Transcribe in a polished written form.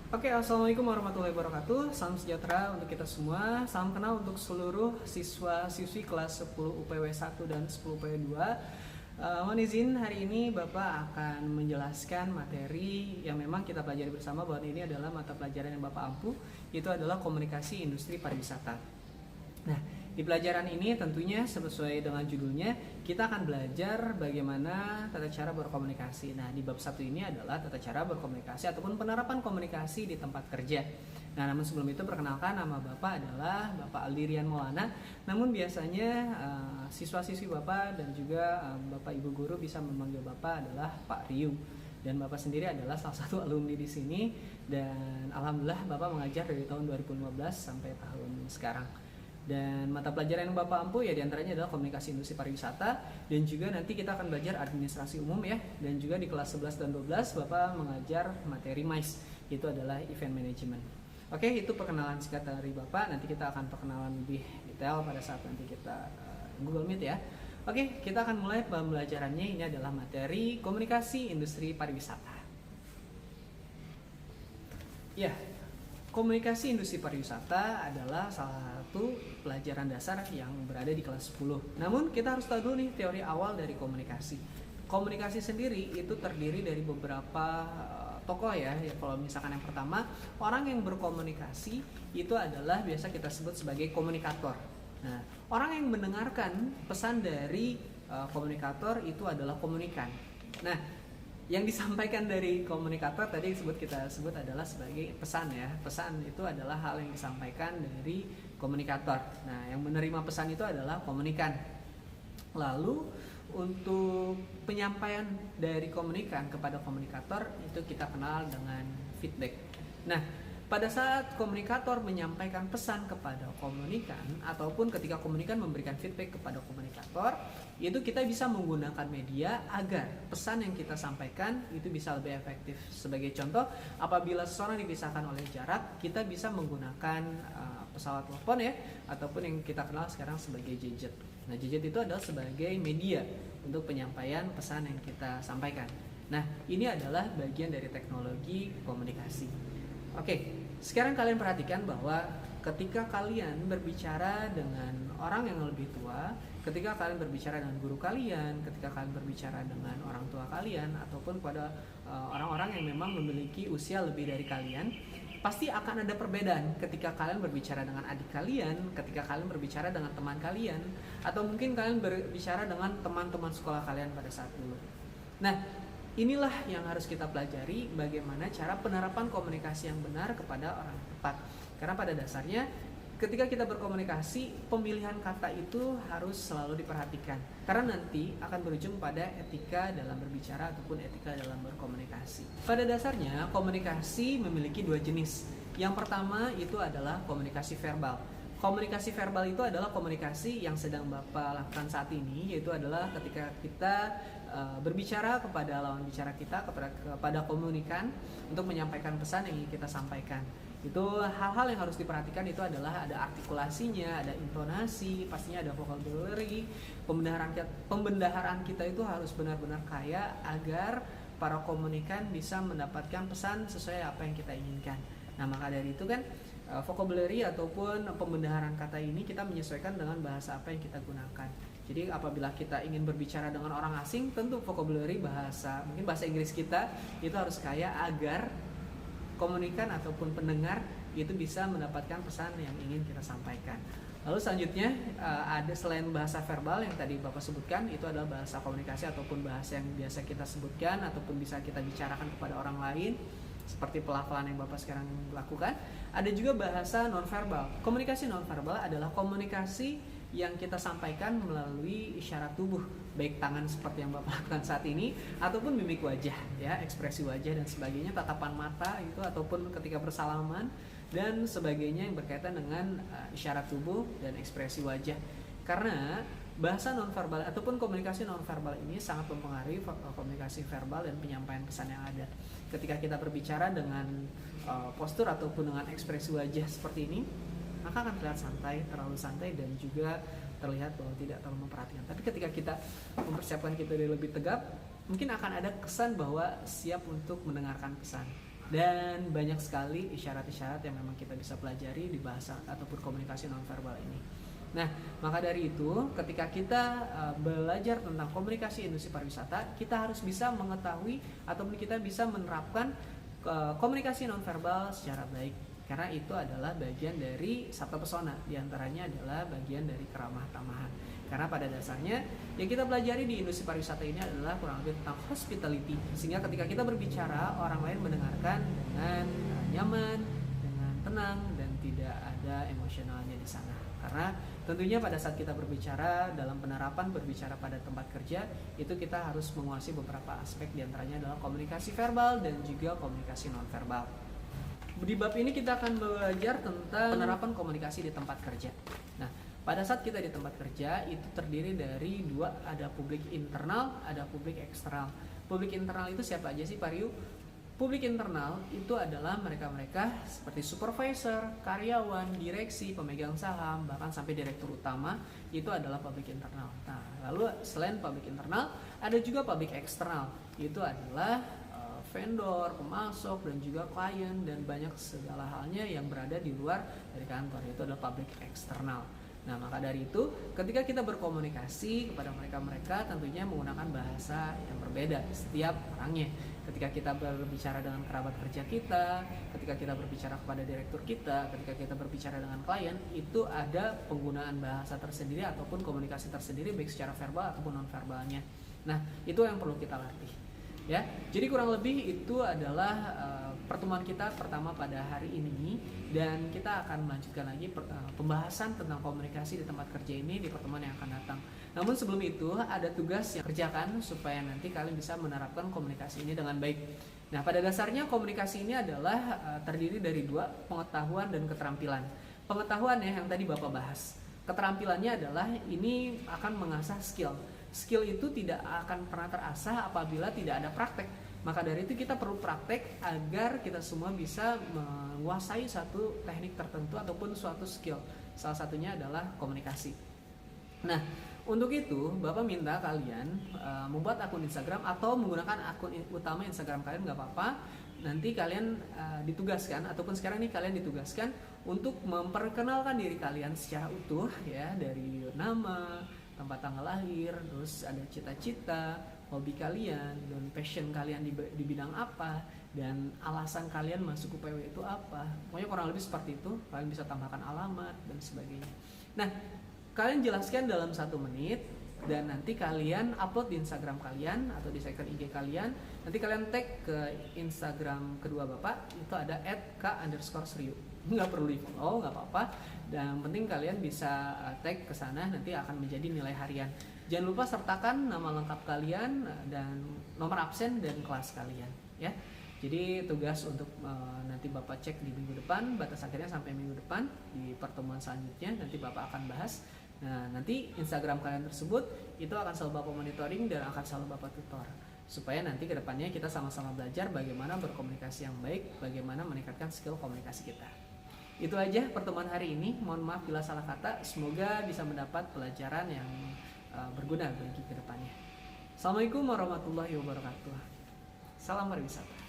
Oke, assalamualaikum warahmatullahi wabarakatuh. Salam sejahtera untuk kita semua. Salam kenal untuk seluruh siswa-siswi kelas 10 UPW 1 dan 10 UPW 2. Mohon izin, hari ini Bapak akan menjelaskan materi yang memang kita pelajari bersama, bahwa ini adalah mata pelajaran yang Bapak ampu, itu adalah komunikasi industri pariwisata. Nah, di pelajaran ini tentunya sesuai dengan judulnya, kita akan belajar bagaimana tata cara berkomunikasi. Nah, di bab 1 ini adalah tata cara berkomunikasi ataupun penerapan komunikasi di tempat kerja. Nah, namun sebelum itu perkenalkan, nama Bapak adalah Bapak Aldirian Maulana. Namun biasanya siswa-siswi Bapak dan juga Bapak Ibu guru bisa memanggil Bapak adalah Pak Riu. Dan Bapak sendiri adalah salah satu alumni di sini, dan alhamdulillah Bapak mengajar dari tahun 2015 sampai tahun sekarang. Dan mata pelajaran yang Bapak ampu ya diantaranya adalah komunikasi industri pariwisata, dan juga nanti kita akan belajar administrasi umum ya. Dan juga di kelas 11 dan 12 Bapak mengajar materi MICE, itu adalah event management. Oke, itu perkenalan singkat dari Bapak. Nanti kita akan perkenalan lebih detail pada saat nanti kita Google Meet ya. Oke, kita akan mulai pembelajarannya. Ini adalah materi komunikasi industri pariwisata. Ya, komunikasi industri pariwisata adalah salah satu pelajaran dasar yang berada di kelas 10. Namun kita harus tahu dulu nih teori awal dari komunikasi. Komunikasi sendiri itu terdiri dari beberapa tokoh ya. Kalau misalkan yang pertama, orang yang berkomunikasi itu adalah biasa kita sebut sebagai komunikator. Nah, orang yang mendengarkan pesan dari komunikator itu adalah komunikan. Nah, yang disampaikan dari komunikator tadi kita sebut adalah sebagai pesan ya. Pesan itu adalah hal yang disampaikan dari komunikator. Nah, yang menerima pesan itu adalah komunikan. Lalu untuk penyampaian dari komunikan kepada komunikator itu kita kenal dengan feedback. Nah, pada saat komunikator menyampaikan pesan kepada komunikan, ataupun ketika komunikan memberikan feedback kepada komunikator, itu kita bisa menggunakan media agar pesan yang kita sampaikan itu bisa lebih efektif. Sebagai contoh, apabila seseorang dipisahkan oleh jarak, kita bisa menggunakan pesawat telepon ya, ataupun yang kita kenal sekarang sebagai gadget. Nah, gadget itu adalah sebagai media untuk penyampaian pesan yang kita sampaikan. Nah, ini adalah bagian dari teknologi komunikasi. Oke, sekarang kalian perhatikan bahwa ketika kalian berbicara dengan orang yang lebih tua, ketika kalian berbicara dengan guru kalian, ketika kalian berbicara dengan orang tua kalian, ataupun pada orang-orang yang memang memiliki usia lebih dari kalian, pasti akan ada perbedaan ketika kalian berbicara dengan adik kalian, ketika kalian berbicara dengan teman kalian, atau mungkin kalian berbicara dengan teman-teman sekolah kalian pada saat dulu. Nah, inilah yang harus kita pelajari, bagaimana cara penerapan komunikasi yang benar kepada orang tepat. Karena pada dasarnya ketika kita berkomunikasi, pemilihan kata itu harus selalu diperhatikan. Karena nanti akan berujung pada etika dalam berbicara ataupun etika dalam berkomunikasi. Pada dasarnya komunikasi memiliki dua jenis. Yang pertama itu adalah komunikasi verbal. Komunikasi verbal itu adalah komunikasi yang sedang Bapak lakukan saat ini, yaitu adalah ketika kita berbicara kepada lawan bicara kita, kepada komunikan untuk menyampaikan pesan yang ingin kita sampaikan. Itu hal-hal yang harus diperhatikan, itu adalah ada artikulasinya, ada intonasi, pastinya ada vocabulary, pembendaharaan kita itu harus benar-benar kaya agar para komunikan bisa mendapatkan pesan sesuai apa yang kita inginkan. Nah, maka dari itu kan vocabulary ataupun pembendaharaan kata ini kita menyesuaikan dengan bahasa apa yang kita gunakan. Jadi apabila kita ingin berbicara dengan orang asing, tentu vocabulary mungkin bahasa Inggris kita itu harus kaya agar komunikan ataupun pendengar itu bisa mendapatkan pesan yang ingin kita sampaikan. Lalu selanjutnya ada selain bahasa verbal yang tadi Bapak sebutkan, itu adalah bahasa komunikasi ataupun bahasa yang biasa kita sebutkan ataupun bisa kita bicarakan kepada orang lain, seperti pelafalan yang Bapak sekarang lakukan. Ada juga bahasa nonverbal. Komunikasi nonverbal adalah komunikasi yang kita sampaikan melalui isyarat tubuh, baik tangan seperti yang Bapak lakukan saat ini, ataupun mimik wajah, ya, ekspresi wajah dan sebagainya, tatapan mata itu, ataupun ketika bersalaman dan sebagainya yang berkaitan dengan isyarat tubuh dan ekspresi wajah. Karena bahasa nonverbal ataupun komunikasi nonverbal ini sangat mempengaruhi komunikasi verbal dan penyampaian pesan yang ada. Ketika kita berbicara dengan postur ataupun dengan ekspresi wajah seperti ini, maka akan terlihat terlalu santai dan juga terlihat bahwa tidak terlalu memperhatikan. Tapi ketika kita mempersiapkan kita lebih tegap, mungkin akan ada kesan bahwa siap untuk mendengarkan pesan. Dan banyak sekali isyarat-isyarat yang memang kita bisa pelajari di bahasa ataupun komunikasi nonverbal ini. Nah, maka dari itu ketika kita belajar tentang komunikasi industri pariwisata, kita harus bisa mengetahui ataupun kita bisa menerapkan komunikasi nonverbal secara baik. Karena itu adalah bagian dari sabta pesona, diantaranya adalah bagian dari keramah tamahan. Karena pada dasarnya yang kita pelajari di industri pariwisata ini adalah kurang lebih tentang hospitality, sehingga ketika kita berbicara orang lain mendengarkan dengan nyaman, dengan tenang, dan tidak ada emosionalnya di sana. Karena tentunya pada saat kita berbicara dalam penerapan berbicara pada tempat kerja, itu kita harus menguasai beberapa aspek, diantaranya adalah komunikasi verbal dan juga komunikasi nonverbal. Di bab ini kita akan belajar tentang penerapan komunikasi di tempat kerja. Nah, pada saat kita di tempat kerja itu terdiri dari dua, ada publik internal, ada publik eksternal. Publik internal itu siapa aja sih, Pak Ryu? Publik internal itu adalah mereka-mereka seperti supervisor, karyawan, direksi, pemegang saham, bahkan sampai direktur utama, itu adalah publik internal. Nah, lalu selain publik internal, ada juga publik eksternal, itu adalah vendor, pemasok, dan juga klien, dan banyak segala halnya yang berada di luar dari kantor, itu adalah publik eksternal. Nah, maka dari itu ketika kita berkomunikasi kepada mereka-mereka tentunya menggunakan bahasa yang berbeda setiap orangnya. Ketika kita berbicara dengan kerabat kerja kita, ketika kita berbicara kepada direktur kita, ketika kita berbicara dengan klien, itu ada penggunaan bahasa tersendiri ataupun komunikasi tersendiri baik secara verbal ataupun non-verbalnya. Nah, itu yang perlu kita latih. Ya, jadi kurang lebih itu adalah pertemuan kita pertama pada hari ini, dan kita akan melanjutkan lagi pembahasan tentang komunikasi di tempat kerja ini di pertemuan yang akan datang. Namun sebelum itu ada tugas yang kerjakan supaya nanti kalian bisa menerapkan komunikasi ini dengan baik. Nah, pada dasarnya komunikasi ini adalah terdiri dari dua, pengetahuan dan keterampilan. Pengetahuan ya yang tadi Bapak bahas. Keterampilannya adalah ini akan mengasah skill. Skill itu tidak akan pernah terasah apabila tidak ada praktek. Maka dari itu kita perlu praktek agar kita semua bisa menguasai satu teknik tertentu ataupun suatu skill. Salah satunya adalah komunikasi. Nah, untuk itu Bapak minta kalian membuat akun Instagram atau menggunakan akun utama Instagram kalian, nggak apa-apa. Nanti kalian ditugaskan ataupun sekarang ini kalian ditugaskan untuk memperkenalkan diri kalian secara utuh ya, dari nama, tempat tanggal lahir, terus ada cita-cita, hobi kalian, dan passion kalian di bidang apa, dan alasan kalian masuk UPW itu apa. Pokoknya kurang lebih seperti itu. Kalian bisa tambahkan alamat dan sebagainya. Nah, kalian jelaskan dalam 1 menit, dan nanti kalian upload di Instagram kalian atau di second IG kalian. Nanti kalian tag ke Instagram kedua Bapak, itu ada @k_seriu. Nggak perlu di follow, nggak apa-apa. Dan penting kalian bisa tag ke sana, nanti akan menjadi nilai harian. Jangan lupa sertakan nama lengkap kalian dan nomor absen dan kelas kalian ya. Jadi tugas untuk nanti Bapak cek di minggu depan, batas akhirnya sampai minggu depan di pertemuan selanjutnya nanti Bapak akan bahas. Nah, nanti Instagram kalian tersebut itu akan selalu Bapak monitoring dan akan selalu Bapak tutor, supaya nanti kedepannya kita sama-sama belajar bagaimana berkomunikasi yang baik, bagaimana meningkatkan skill komunikasi kita. Itu aja pertemuan hari ini. Mohon maaf bila salah kata. Semoga bisa mendapat pelajaran yang berguna bagi kedepannya. Assalamualaikum warahmatullahi wabarakatuh. Salam pariwisata.